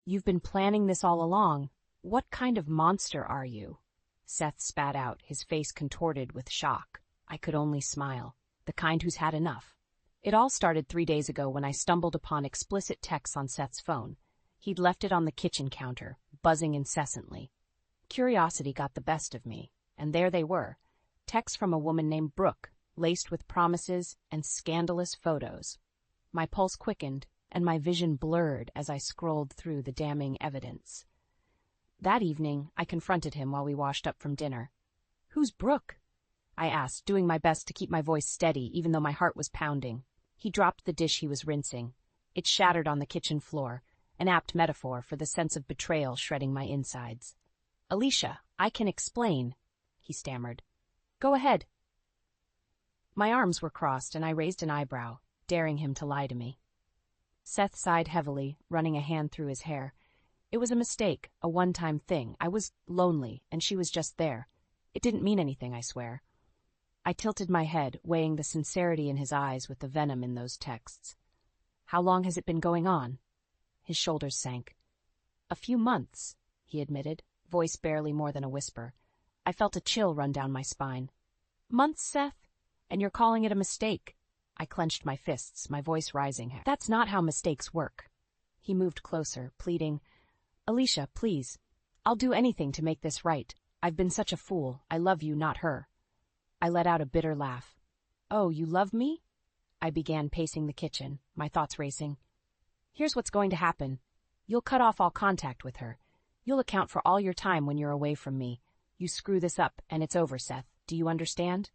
You've been planning this all along. What kind of monster are you? Seth spat out, his face contorted with shock. I could only smile. The kind who's had enough. It all started 3 days ago when I stumbled upon explicit texts on Seth's phone. He'd left it on the kitchen counter, buzzing incessantly. Curiosity got the best of me, and there they were, texts from a woman named Brooke, laced with promises and scandalous photos. My pulse quickened, and my vision blurred as I scrolled through the damning evidence. That evening, I confronted him while we washed up from dinner. "Who's Brooke?" I asked, doing my best to keep my voice steady even though my heart was pounding. He dropped the dish he was rinsing. It shattered on the kitchen floor, an apt metaphor for the sense of betrayal shredding my insides. "Alicia, I can explain," he stammered. "Go ahead." My arms were crossed and I raised an eyebrow, daring him to lie to me. Seth sighed heavily, running a hand through his hair. It was a mistake, a one-time thing. I was lonely, and she was just there. It didn't mean anything, I swear. I tilted my head, weighing the sincerity in his eyes with the venom in those texts. "How long has it been going on?" His shoulders sank. "A few months," he admitted, voice barely more than a whisper. I felt a chill run down my spine. "Months, Seth? And you're calling it a mistake?" I clenched my fists, my voice rising. "That's not how mistakes work." He moved closer, pleading, "Alicia, please. I'll do anything to make this right. I've been such a fool. I love you, not her." I let out a bitter laugh. "Oh, you love me?" I began pacing the kitchen, my thoughts racing. "Here's what's going to happen. You'll cut off all contact with her. You'll account for all your time when you're away from me. You screw this up, and it's over, Seth. Do you understand?"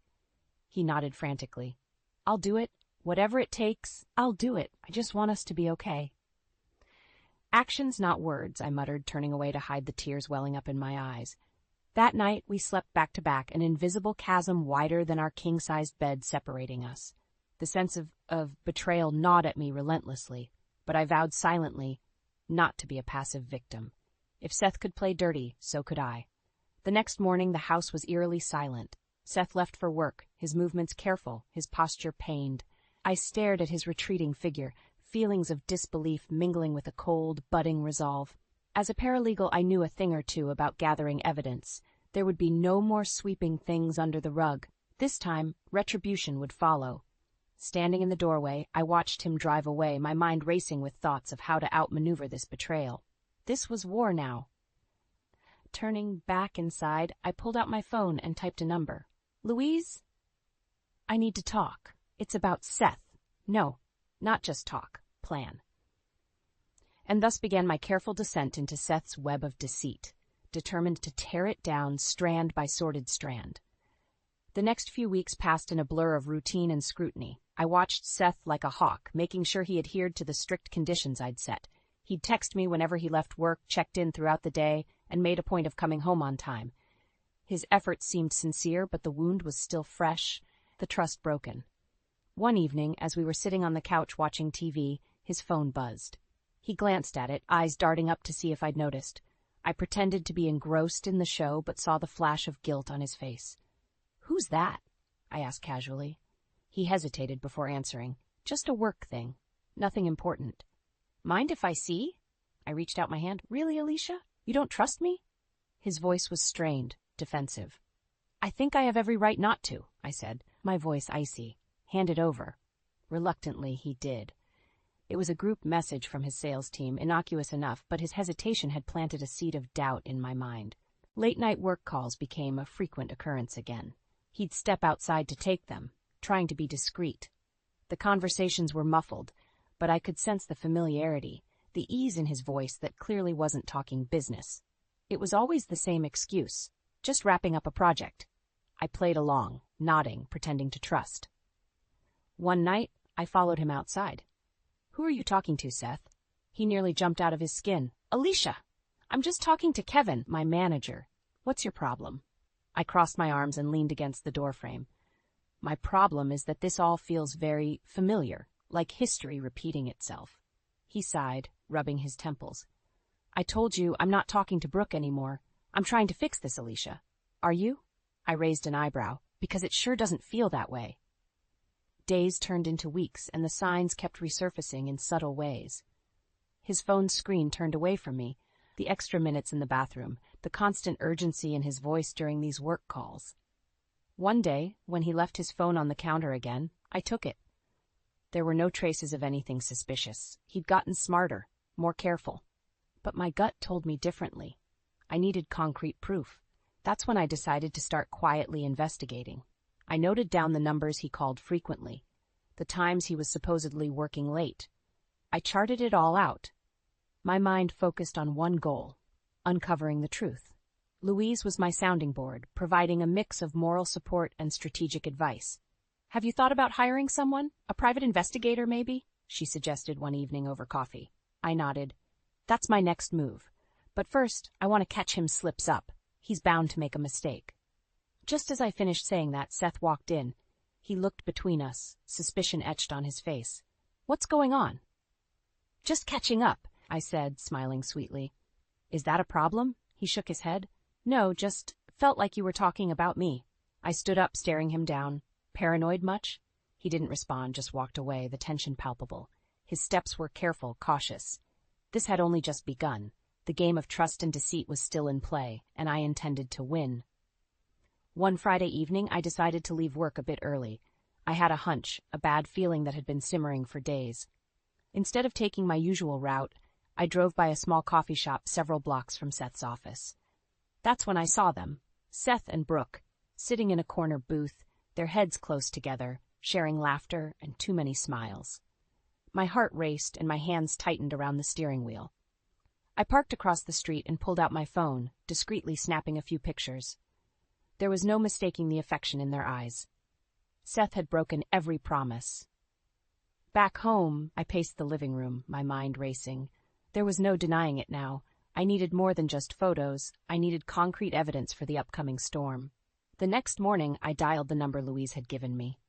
He nodded frantically. "I'll do it. Whatever it takes, I'll do it. I just want us to be okay." "Actions, not words," I muttered, turning away to hide the tears welling up in my eyes. That night, we slept back to back, an invisible chasm wider than our king-sized bed separating us. The sense of betrayal gnawed at me relentlessly, but I vowed silently not to be a passive victim. If Seth could play dirty, so could I. The next morning, the house was eerily silent. Seth left for work, his movements careful, his posture pained. I stared at his retreating figure, feelings of disbelief mingling with a cold, budding resolve. As a paralegal, I knew a thing or two about gathering evidence. There would be no more sweeping things under the rug. This time, retribution would follow. Standing in the doorway, I watched him drive away, my mind racing with thoughts of how to outmaneuver this betrayal. This was war now. Turning back inside, I pulled out my phone and typed a number. "Louise? I need to talk. It's about Seth. No, not just talk. Plan." And thus began my careful descent into Seth's web of deceit, determined to tear it down strand by sordid strand. The next few weeks passed in a blur of routine and scrutiny. I watched Seth like a hawk, making sure he adhered to the strict conditions I'd set. He'd text me whenever he left work, checked in throughout the day, and made a point of coming home on time. His efforts seemed sincere, but the wound was still fresh, the trust broken. One evening, as we were sitting on the couch watching TV, his phone buzzed. He glanced at it, eyes darting up to see if I'd noticed. I pretended to be engrossed in the show, but saw the flash of guilt on his face. "Who's that?" I asked casually. He hesitated before answering. "Just a work thing. Nothing important." "Mind if I see?" I reached out my hand. "Really, Alicia? You don't trust me?" His voice was strained, defensive. "I think I have every right not to," I said, my voice icy. "Hand it over." Reluctantly, he did. It was a group message from his sales team, innocuous enough, but his hesitation had planted a seed of doubt in my mind. Late-night work calls became a frequent occurrence again. He'd step outside to take them, trying to be discreet. The conversations were muffled, but I could sense the familiarity, the ease in his voice that clearly wasn't talking business. It was always the same excuse, just wrapping up a project. I played along, nodding, pretending to trust. One night, I followed him outside. "Who are you talking to, Seth?" He nearly jumped out of his skin. "Alicia! I'm just talking to Kevin, my manager. What's your problem?" I crossed my arms and leaned against the doorframe. "My problem is that this all feels very familiar, like history repeating itself." He sighed, rubbing his temples. "I told you I'm not talking to Brooke anymore. I'm trying to fix this, Alicia. Are you?" I raised an eyebrow, because it sure doesn't feel that way. Days turned into weeks, and the signs kept resurfacing in subtle ways. His phone's screen turned away from me, the extra minutes in the bathroom, the constant urgency in his voice during these work calls. One day, when he left his phone on the counter again, I took it. There were no traces of anything suspicious. He'd gotten smarter, more careful. But my gut told me differently. I needed concrete proof. That's when I decided to start quietly investigating. I noted down the numbers he called frequently, the times he was supposedly working late. I charted it all out. My mind focused on one goal: uncovering the truth. Louise was my sounding board, providing a mix of moral support and strategic advice. "Have you thought about hiring someone? A private investigator, maybe?" she suggested one evening over coffee. I nodded. "That's my next move. But first, I want to catch him slips up. He's bound to make a mistake." Just as I finished saying that, Seth walked in. He looked between us, suspicion etched on his face. "What's going on?" "Just catching up," I said, smiling sweetly. "Is that a problem?" He shook his head. "No, just felt like you were talking about me." I stood up, staring him down. "Paranoid much?" He didn't respond, just walked away, the tension palpable. His steps were careful, cautious. This had only just begun. The game of trust and deceit was still in play, and I intended to win. One Friday evening, I decided to leave work a bit early. I had a hunch, a bad feeling that had been simmering for days. Instead of taking my usual route, I drove by a small coffee shop several blocks from Seth's office. That's when I saw them, Seth and Brooke, sitting in a corner booth, their heads close together, sharing laughter and too many smiles. My heart raced and my hands tightened around the steering wheel. I parked across the street and pulled out my phone, discreetly snapping a few pictures. There was no mistaking the affection in their eyes. Seth had broken every promise. Back home, I paced the living room, my mind racing. There was no denying it now. I needed more than just photos. I needed concrete evidence for the upcoming storm. The next morning, I dialed the number Louise had given me.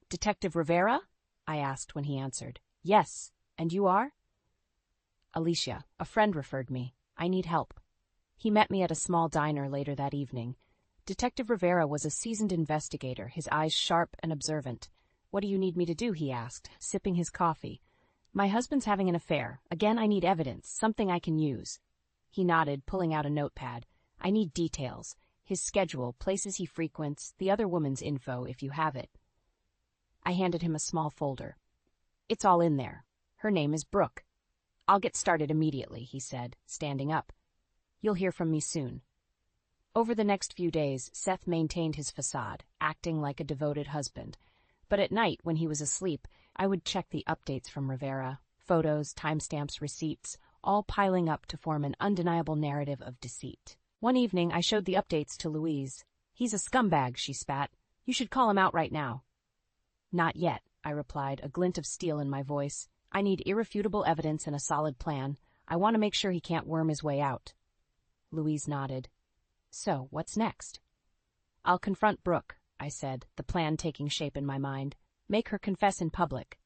"Detective Rivera?" I asked when he answered. "Yes. And you are?" "Alicia. A friend referred me. I need help." He met me at a small diner later that evening. Detective Rivera was a seasoned investigator, his eyes sharp and observant. "What do you need me to do?" he asked, sipping his coffee. "My husband's having an affair. Again, I need evidence, something I can use." He nodded, pulling out a notepad. "I need details. His schedule, places he frequents, the other woman's info, if you have it." I handed him a small folder. "It's all in there. Her name is Brooke." "I'll get started immediately," he said, standing up. "You'll hear from me soon." Over the next few days, Seth maintained his facade, acting like a devoted husband. But at night, when he was asleep, I would check the updates from Rivera, photos, timestamps, receipts, all piling up to form an undeniable narrative of deceit. One evening, I showed the updates to Louise. "He's a scumbag," she spat. "You should call him out right now." "Not yet," I replied, a glint of steel in my voice. "I need irrefutable evidence and a solid plan. I want to make sure he can't worm his way out." Louise nodded. "So, what's next?" "I'll confront Brooke," I said, the plan taking shape in my mind. "Make her confess in public."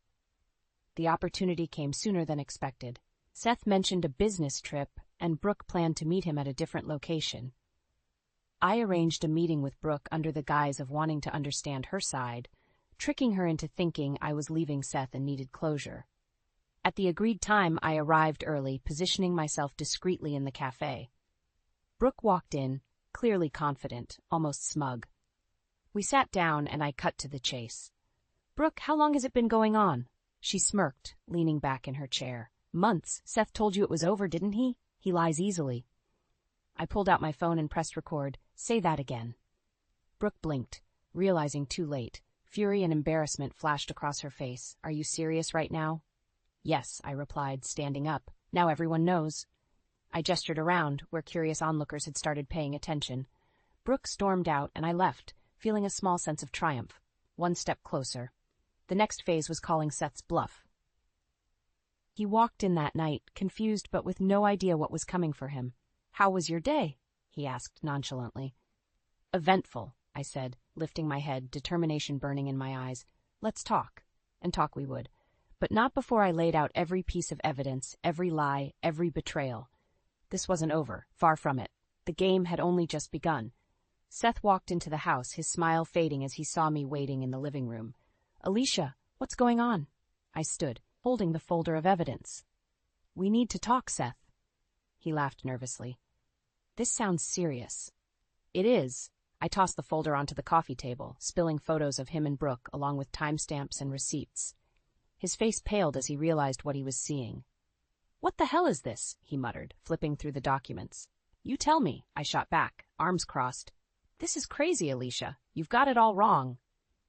The opportunity came sooner than expected. Seth mentioned a business trip, and Brooke planned to meet him at a different location. I arranged a meeting with Brooke under the guise of wanting to understand her side, tricking her into thinking I was leaving Seth and needed closure. At the agreed time, I arrived early, positioning myself discreetly in the cafe. Brooke walked in, clearly confident, almost smug. We sat down, and I cut to the chase. "Brooke, how long has it been going on?" She smirked, leaning back in her chair. "Months. Seth told you it was over, didn't he? He lies easily." I pulled out my phone and pressed record. "Say that again." Brooke blinked, realizing too late. Fury and embarrassment flashed across her face. "Are you serious right now?" "Yes," I replied, standing up. "Now everyone knows." I gestured around, where curious onlookers had started paying attention. Brooke stormed out, and I left, feeling a small sense of triumph. One step closer. The next phase was calling Seth's bluff. He walked in that night, confused but with no idea what was coming for him. "How was your day?" he asked nonchalantly. "Eventful," I said, lifting my head, determination burning in my eyes. "Let's talk." And talk we would. But not before I laid out every piece of evidence, every lie, every betrayal. This wasn't over, far from it. The game had only just begun. Seth walked into the house, his smile fading as he saw me waiting in the living room. "Alicia, what's going on?" I stood, holding the folder of evidence. We need to talk, Seth. He laughed nervously. This sounds serious. It is. I tossed the folder onto the coffee table, spilling photos of him and Brooke along with timestamps and receipts. His face paled as he realized what he was seeing. What the hell is this? He muttered, flipping through the documents. You tell me, I shot back, arms crossed. This is crazy, Alicia. You've got it all wrong.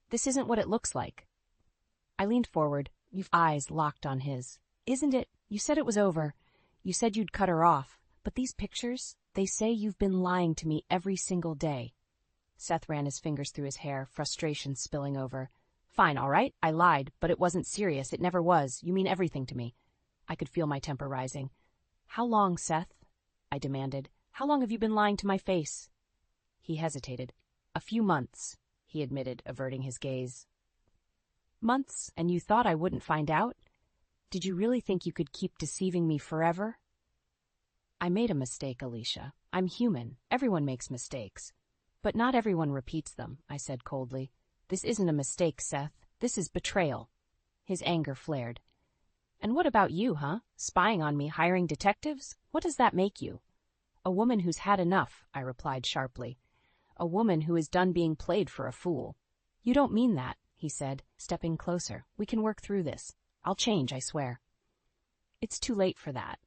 This isn't what it looks like. I leaned forward, eyes locked on his. Isn't it? You said it was over. You said you'd cut her off. But these pictures, they say you've been lying to me every single day. Seth ran his fingers through his hair, frustration spilling over. Fine, all right, I lied, but it wasn't serious. It never was. You mean everything to me. I could feel my temper rising. How long, Seth? I demanded. How long have you been lying to my face? He hesitated. A few months, he admitted, averting his gaze. Months, and you thought I wouldn't find out? Did you really think you could keep deceiving me forever? I made a mistake, Alicia. I'm human. Everyone makes mistakes. But not everyone repeats them, I said coldly. This isn't a mistake, Seth. This is betrayal. His anger flared. And what about you, huh? Spying on me, hiring detectives? What does that make you? A woman who's had enough, I replied sharply. A woman who is done being played for a fool. You don't mean that, he said, stepping closer. We can work through this. I'll change, I swear. It's too late for that,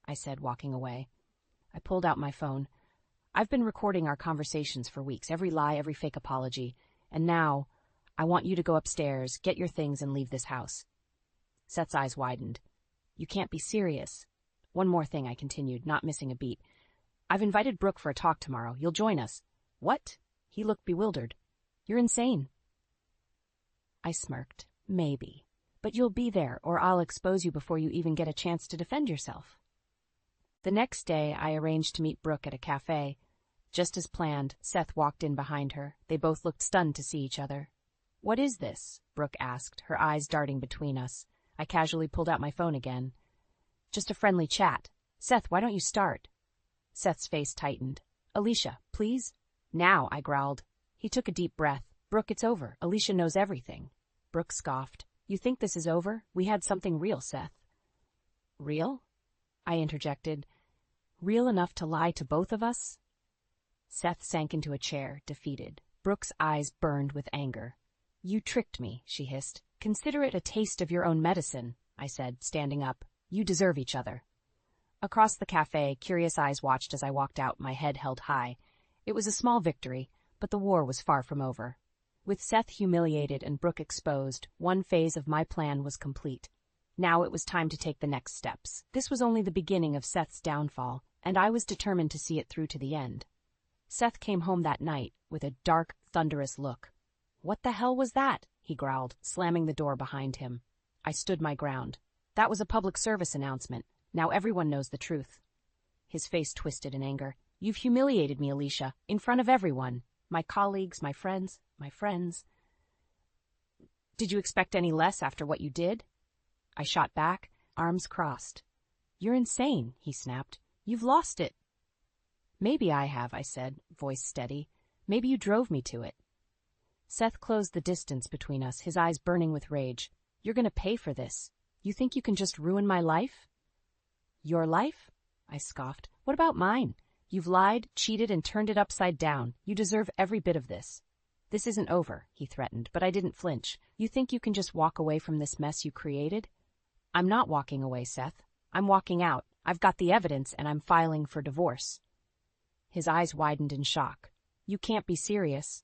I said, walking away. I pulled out my phone. I've been recording our conversations for weeks, every lie, every fake apology. And now, I want you to go upstairs, get your things, and leave this house. Seth's eyes widened. You can't be serious. One more thing, I continued, not missing a beat. I've invited Brooke for a talk tomorrow. You'll join us. What? He looked bewildered. You're insane. I smirked. Maybe. But you'll be there, or I'll expose you before you even get a chance to defend yourself. The next day, I arranged to meet Brooke at a cafe. Just as planned, Seth walked in behind her. They both looked stunned to see each other. What is this? Brooke asked, her eyes darting between us. I casually pulled out my phone again. Just a friendly chat. Seth, why don't you start? Seth's face tightened. Alicia, please? Now, I growled. He took a deep breath. Brooke, it's over. Alicia knows everything. Brooke scoffed. You think this is over? We had something real, Seth. Real? I interjected. Real enough to lie to both of us? Seth sank into a chair, defeated. Brooke's eyes burned with anger. You tricked me, she hissed. Consider it a taste of your own medicine, I said, standing up. You deserve each other. Across the cafe, curious eyes watched as I walked out, my head held high. It was a small victory, but the war was far from over. With Seth humiliated and Brooke exposed, one phase of my plan was complete. Now it was time to take the next steps. This was only the beginning of Seth's downfall, and I was determined to see it through to the end. Seth came home that night with a dark, thunderous look. What the hell was that? He growled, slamming the door behind him. I stood my ground. That was a public service announcement. Now everyone knows the truth. His face twisted in anger. You've humiliated me, Alicia, in front of everyone. My colleagues, my friends. Did you expect any less after what you did? I shot back, arms crossed. You're insane, he snapped. You've lost it. Maybe I have, I said, voice steady. Maybe you drove me to it. Seth closed the distance between us, his eyes burning with rage. You're going to pay for this. You think you can just ruin my life? Your life? I scoffed. What about mine? You've lied, cheated, and turned it upside down. You deserve every bit of this. This isn't over, he threatened, but I didn't flinch. You think you can just walk away from this mess you created? I'm not walking away, Seth. I'm walking out. I've got the evidence, and I'm filing for divorce. His eyes widened in shock. You can't be serious.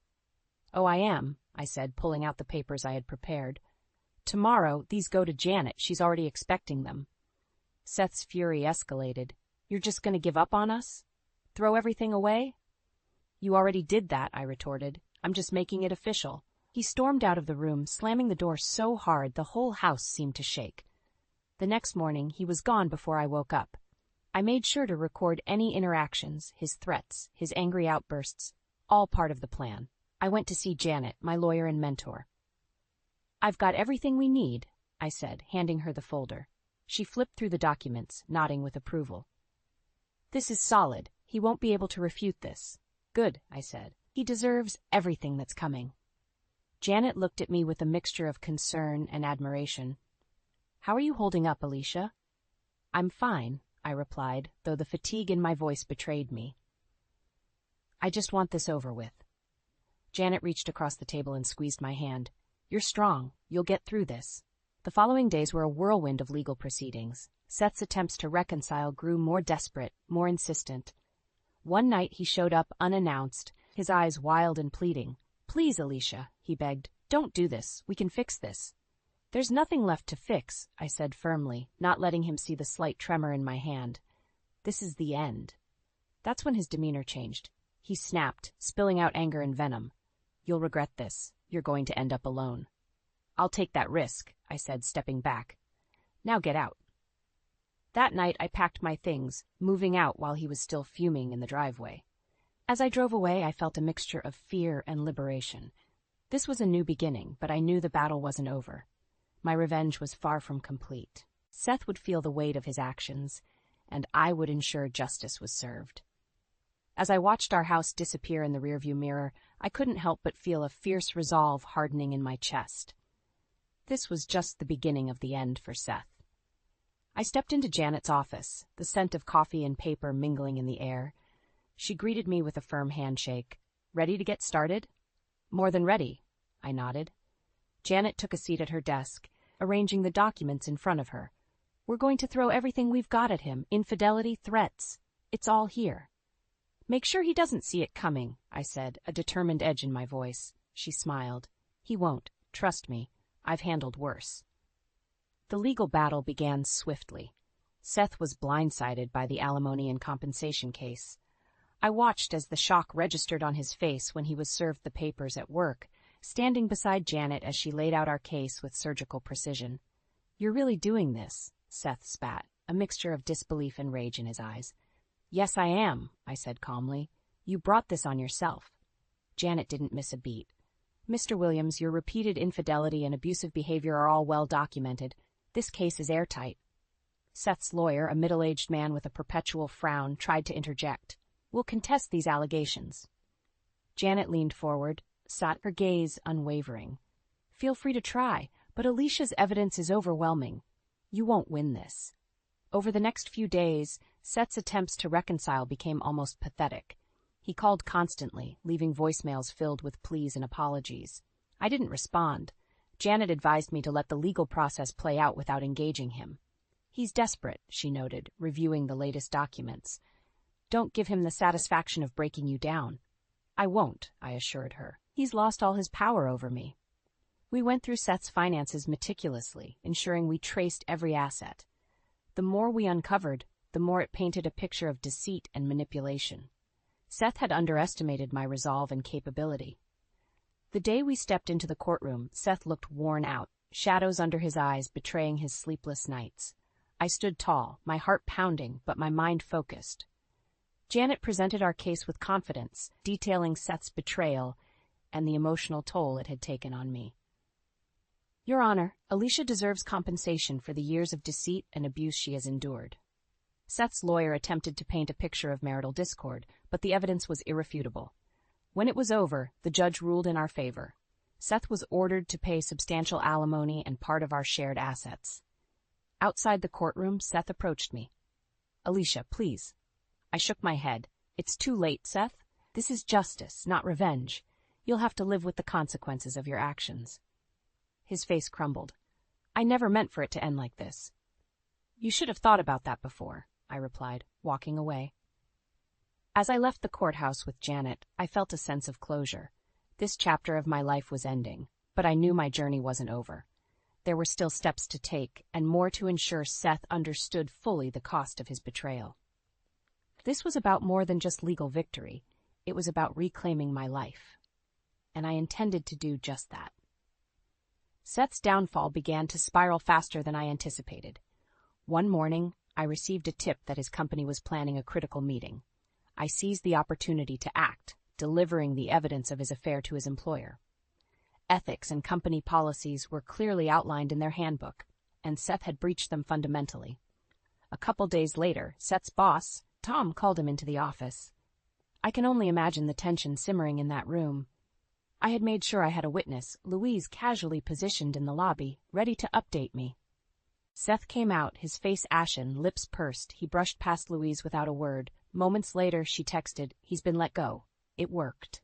Oh, I am, I said, pulling out the papers I had prepared. Tomorrow, these go to Janet. She's already expecting them. Seth's fury escalated. You're just going to give up on us? Throw everything away? You already did that, I retorted. I'm just making it official. He stormed out of the room, slamming the door so hard the whole house seemed to shake. The next morning, he was gone before I woke up. I made sure to record any interactions, his threats, his angry outbursts, all part of the plan. I went to see Janet, my lawyer and mentor. I've got everything we need, I said, handing her the folder. She flipped through the documents, nodding with approval. This is solid. He won't be able to refute this. Good, I said. He deserves everything that's coming. Janet looked at me with a mixture of concern and admiration. How are you holding up, Alicia? I'm fine, I replied, though the fatigue in my voice betrayed me. I just want this over with. Janet reached across the table and squeezed my hand. You're strong. You'll get through this. The following days were a whirlwind of legal proceedings. Seth's attempts to reconcile grew more desperate, more insistent. One night he showed up unannounced, his eyes wild and pleading. Please, Alicia, he begged, don't do this. We can fix this. There's nothing left to fix, I said firmly, not letting him see the slight tremor in my hand. This is the end. That's when his demeanor changed. He snapped, spilling out anger and venom. You'll regret this. You're going to end up alone. I'll take that risk, I said, stepping back. Now get out. That night I packed my things, moving out while he was still fuming in the driveway. As I drove away, I felt a mixture of fear and liberation. This was a new beginning, but I knew the battle wasn't over. My revenge was far from complete. Seth would feel the weight of his actions, and I would ensure justice was served. As I watched our house disappear in the rearview mirror, I couldn't help but feel a fierce resolve hardening in my chest. This was just the beginning of the end for Seth. I stepped into Janet's office, the scent of coffee and paper mingling in the air. She greeted me with a firm handshake. Ready to get started? More than ready, I nodded. Janet took a seat at her desk, arranging the documents in front of her. We're going to throw everything we've got at him, infidelity, threats. It's all here. Make sure he doesn't see it coming, I said, a determined edge in my voice. She smiled. He won't. Trust me. I've handled worse. The legal battle began swiftly. Seth was blindsided by the alimony and compensation case. I watched as the shock registered on his face when he was served the papers at work, standing beside Janet as she laid out our case with surgical precision. You're really doing this, Seth spat, a mixture of disbelief and rage in his eyes. Yes, I am, I said calmly. You brought this on yourself. Janet didn't miss a beat. Mr. Williams, your repeated infidelity and abusive behavior are all well documented. This case is airtight. Seth's lawyer, a middle-aged man with a perpetual frown, tried to interject. We'll contest these allegations. Janet leaned forward, sat her gaze unwavering. Feel free to try, but Alicia's evidence is overwhelming. You won't win this. Over the next few days, Seth's attempts to reconcile became almost pathetic. He called constantly, leaving voicemails filled with pleas and apologies. I didn't respond. Janet advised me to let the legal process play out without engaging him. He's desperate, she noted, reviewing the latest documents. Don't give him the satisfaction of breaking you down. I won't, I assured her. He's lost all his power over me. We went through Seth's finances meticulously, ensuring we traced every asset. The more we uncovered, the more it painted a picture of deceit and manipulation. Seth had underestimated my resolve and capability. The day we stepped into the courtroom, Seth looked worn out, shadows under his eyes betraying his sleepless nights. I stood tall, my heart pounding, but my mind focused. Janet presented our case with confidence, detailing Seth's betrayal and the emotional toll it had taken on me. Your Honor, Alicia deserves compensation for the years of deceit and abuse she has endured. Seth's lawyer attempted to paint a picture of marital discord, but the evidence was irrefutable. When it was over, the judge ruled in our favor. Seth was ordered to pay substantial alimony and part of our shared assets. Outside the courtroom, Seth approached me. Alicia, please. I shook my head. It's too late, Seth. This is justice, not revenge. You'll have to live with the consequences of your actions. His face crumbled. I never meant for it to end like this. You should have thought about that before, I replied, walking away. As I left the courthouse with Janet, I felt a sense of closure. This chapter of my life was ending, but I knew my journey wasn't over. There were still steps to take, and more to ensure Seth understood fully the cost of his betrayal. This was about more than just legal victory. It was about reclaiming my life. And I intended to do just that. Seth's downfall began to spiral faster than I anticipated. One morning, I received a tip that his company was planning a critical meeting. I seized the opportunity to act, delivering the evidence of his affair to his employer. Ethics and company policies were clearly outlined in their handbook, and Seth had breached them fundamentally. A couple days later, Seth's boss, Tom, called him into the office. I can only imagine the tension simmering in that room. I had made sure I had a witness, Louise, casually positioned in the lobby, ready to update me. Seth came out, his face ashen, lips pursed. He brushed past Louise without a word. Moments later, she texted, "He's been let go." It worked.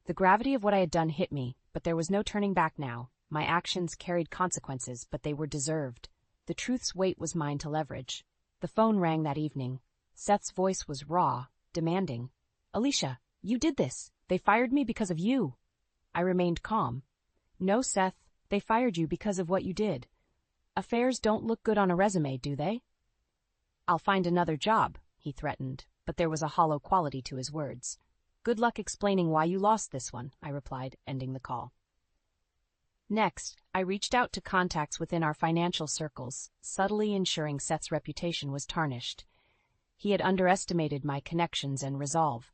The gravity of what I had done hit me, but there was no turning back now. My actions carried consequences, but they were deserved. The truth's weight was mine to leverage. The phone rang that evening. Seth's voice was raw, demanding. "Alicia, you did this. They fired me because of you." I remained calm. "No, Seth, they fired you because of what you did. Affairs don't look good on a resume, do they?" "I'll find another job," he threatened, but there was a hollow quality to his words. "Good luck explaining why you lost this one," I replied, ending the call. Next, I reached out to contacts within our financial circles, subtly ensuring Seth's reputation was tarnished. He had underestimated my connections and resolve.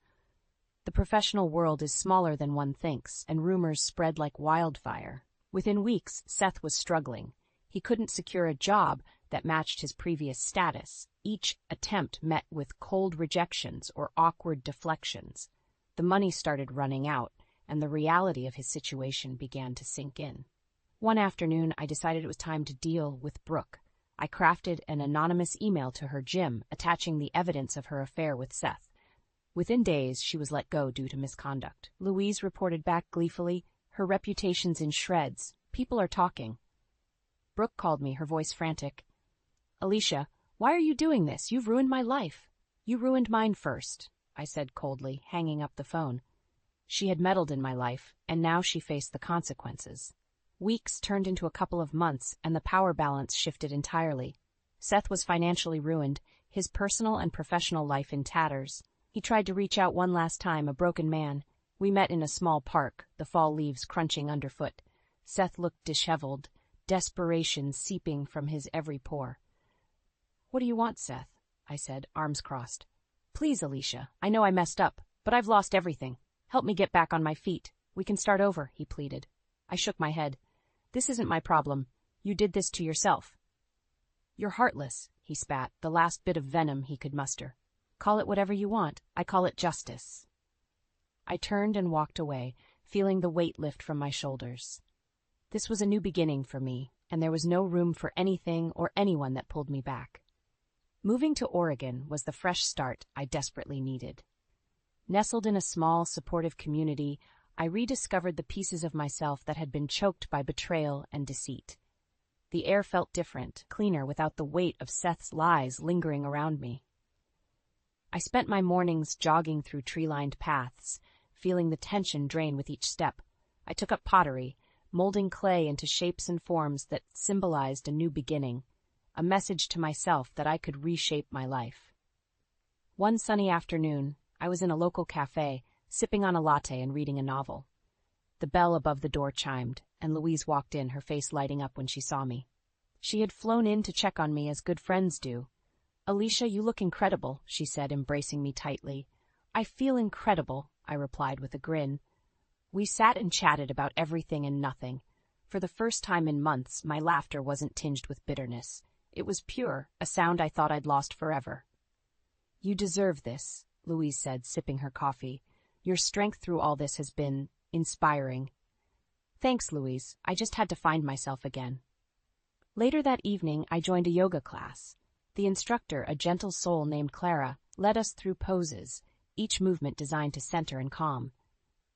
The professional world is smaller than one thinks, and rumors spread like wildfire. Within weeks, Seth was struggling. He couldn't secure a job that matched his previous status. Each attempt met with cold rejections or awkward deflections. The money started running out, and the reality of his situation began to sink in. One afternoon, I decided it was time to deal with Brooke. I crafted an anonymous email to her gym, attaching the evidence of her affair with Seth. Within days, she was let go due to misconduct. Louise reported back gleefully, "Her reputation's in shreds. People are talking." Brooke called me, her voice frantic. "Alicia, why are you doing this? You've ruined my life." "You ruined mine first," I said coldly, hanging up the phone. She had meddled in my life, and now she faced the consequences. Weeks turned into a couple of months, and the power balance shifted entirely. Seth was financially ruined, his personal and professional life in tatters. He tried to reach out one last time, a broken man. We met in a small park, the fall leaves crunching underfoot. Seth looked disheveled, desperation seeping from his every pore. "What do you want, Seth?" I said, arms crossed. "Please, Alicia, I know I messed up, but I've lost everything. Help me get back on my feet. We can start over," he pleaded. I shook my head. "This isn't my problem. You did this to yourself." "You're heartless," he spat, the last bit of venom he could muster. "Call it whatever you want. I call it justice." I turned and walked away, feeling the weight lift from my shoulders. This was a new beginning for me, and there was no room for anything or anyone that pulled me back. Moving to Oregon was the fresh start I desperately needed. Nestled in a small, supportive community, I rediscovered the pieces of myself that had been choked by betrayal and deceit. The air felt different, cleaner, without the weight of Seth's lies lingering around me. I spent my mornings jogging through tree-lined paths, feeling the tension drain with each step. I took up pottery, molding clay into shapes and forms that symbolized a new beginning, a message to myself that I could reshape my life. One sunny afternoon, I was in a local cafe, sipping on a latte and reading a novel. The bell above the door chimed, and Louise walked in, her face lighting up when she saw me. She had flown in to check on me as good friends do. "Alicia, you look incredible," she said, embracing me tightly. "I feel incredible," I replied with a grin. We sat and chatted about everything and nothing. For the first time in months, my laughter wasn't tinged with bitterness. It was pure, a sound I thought I'd lost forever. "You deserve this," Louise said, sipping her coffee. "Your strength through all this has been inspiring." "Thanks, Louise. I just had to find myself again." Later that evening, I joined a yoga class. The instructor, a gentle soul named Clara, led us through poses, each movement designed to center and calm.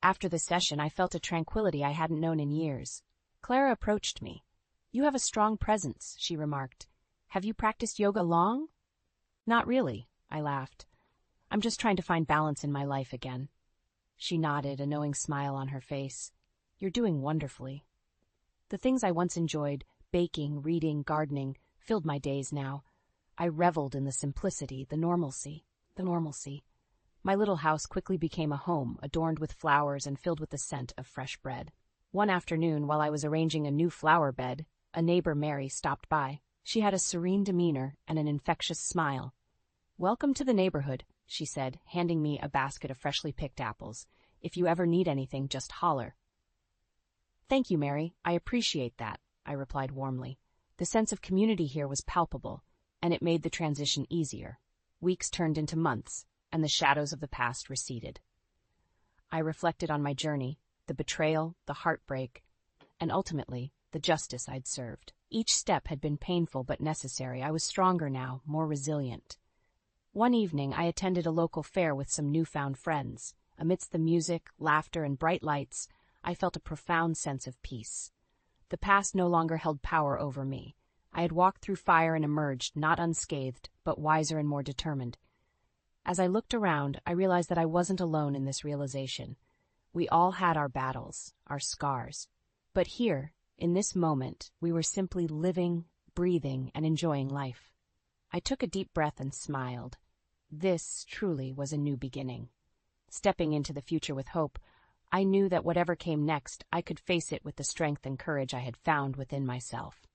After the session, I felt a tranquility I hadn't known in years. Clara approached me. "You have a strong presence," she remarked. "Have you practiced yoga long?" "Not really," I laughed. "I'm just trying to find balance in my life again." She nodded, a knowing smile on her face. "You're doing wonderfully." The things I once enjoyed, baking, reading, gardening, filled my days now. I reveled in the simplicity, the normalcy. My little house quickly became a home, adorned with flowers and filled with the scent of fresh bread. One afternoon, while I was arranging a new flower bed, a neighbor, Mary, stopped by. She had a serene demeanor and an infectious smile. "Welcome to the neighborhood," she said, handing me a basket of freshly picked apples. "If you ever need anything, just holler." "Thank you, Mary. I appreciate that," I replied warmly. The sense of community here was palpable, and it made the transition easier. Weeks turned into months, and the shadows of the past receded. I reflected on my journey, the betrayal, the heartbreak, and ultimately, the justice I'd served. Each step had been painful but necessary. I was stronger now, more resilient. One evening, I attended a local fair with some newfound friends. Amidst the music, laughter, and bright lights, I felt a profound sense of peace. The past no longer held power over me. I had walked through fire and emerged, not unscathed, but wiser and more determined. As I looked around, I realized that I wasn't alone in this realization. We all had our battles, our scars. But here, in this moment, we were simply living, breathing, and enjoying life. I took a deep breath and smiled. This, truly, was a new beginning. Stepping into the future with hope, I knew that whatever came next, I could face it with the strength and courage I had found within myself.